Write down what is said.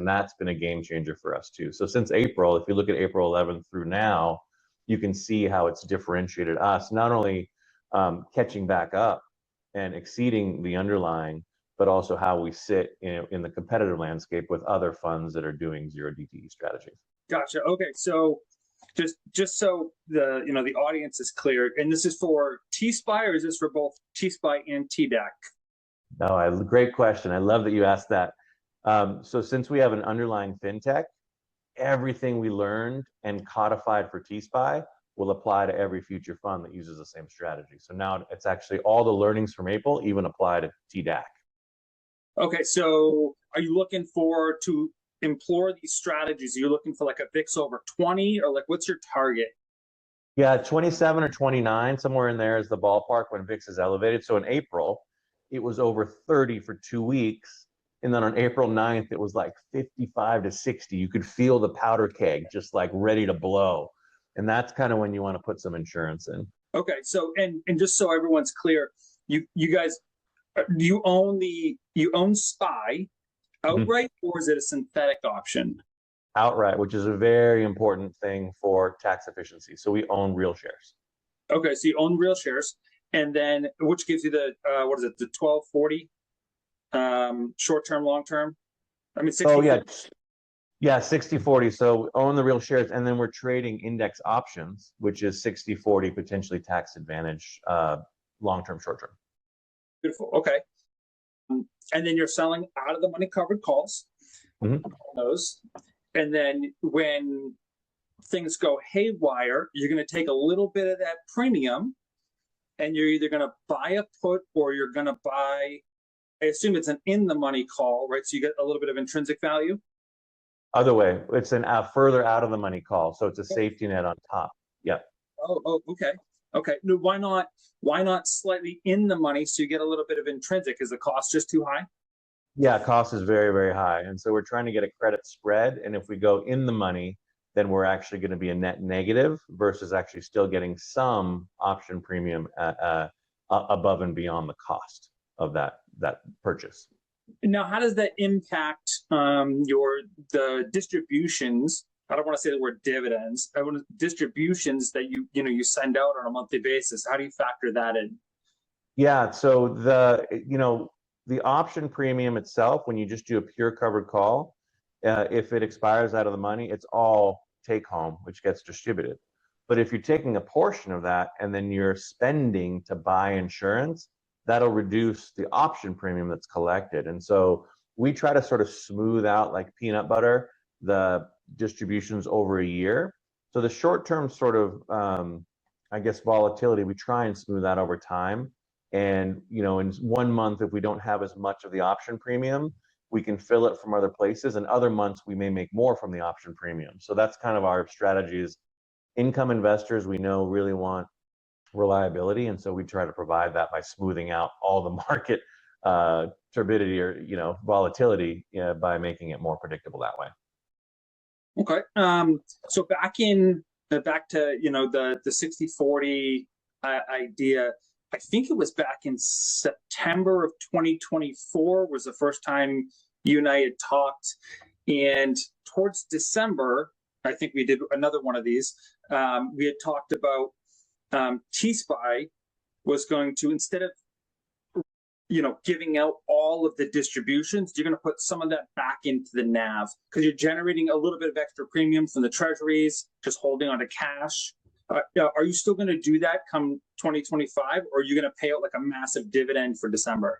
And that's been a game changer for us too. So since April, if you look at April 11th through now, you can see how it's differentiated us, not only catching back up and exceeding the underlying, but also how we sit in the competitive landscape with other funds that are doing zero DTE strategies. Gotcha. Okay, so just so the audience is clear, and this is for T-SPY, or is this for both T-SPY and TDAC? No, great question. I love that you asked that. So since we have an underlying fintech, everything we learned and codified for T-SPY will apply to every future fund that uses the same strategy. So now it's actually all the learnings from April even apply to TDAC. Okay, so are you looking to employ these strategies? Are you looking for like a VIX over 20, or like what's your target? Yeah, 27 or 29, somewhere in there is the ballpark when VIX is elevated. So in April, it was over 30 for 2 weeks. And then on April 9th, it was like 55 to 60. You could feel the powder keg just like ready to blow. And that's kind of when you want to put some insurance in. Okay, so and just so everyone's clear, you guys, do you own SPY outright, or is it a synthetic option? Outright, which is a very important thing for tax efficiency. So we own real shares. Okay, so you own real shares, and then which gives you the what is it, the 1240 short term, long term? I mean, 60. Oh yeah, 60/40. So own the real shares, and then we're trading index options, which is 60/40, potentially tax advantage, long term, short term. Beautiful. Okay, and then you're selling out of the money covered calls. Those. And then when things go haywire, you're going to take a little bit of that premium, and you're either going to buy a put or you're going to buy, I assume it's an in the money call, right? So you get a little bit of intrinsic value. Other way, it's an further out of the money call, so it's a safety net on top. Yeah. Oh, okay. Okay. No, why not slightly in the money so you get a little bit of intrinsic? Is the cost just too high? Yeah, cost is very, very high. And so we're trying to get a credit spread. And if we go in the money, then we're actually going to be a net negative versus actually still getting some option premium above and beyond the cost of that purchase. Now, how does that impact the distributions? I don't want to say the word dividends. I want distributions that you send out on a monthly basis. How do you factor that in? Yeah, so the option premium itself, when you just do a pure covered call, if it expires out of the money, it's all take home, which gets distributed. But if you're taking a portion of that and then you're spending to buy insurance, that'll reduce the option premium that's collected. And so we try to sort of smooth out, like peanut butter, the distributions over a year. So the short-term sort of, volatility, we try and smooth that over time. And, in 1 month, if we don't have as much of the option premium, we can fill it from other places. And other months, we may make more from the option premium. So that's kind of our strategy. Is income investors, we know, really want reliability. And so we try to provide that by smoothing out all the market turbidity or, volatility by making it more predictable that way. Okay. So back to, the 60/40 idea, I think it was back in September of 2024 was the first time you and I had talked. And towards December, I think we did another one of these. We had talked about T-SPY was going to, instead of giving out all of the distributions, you're going to put some of that back into the NAV because you're generating a little bit of extra premium from the treasuries, just holding on to cash. Are you still going to do that come 2025, or are you going to pay out like a massive dividend for December?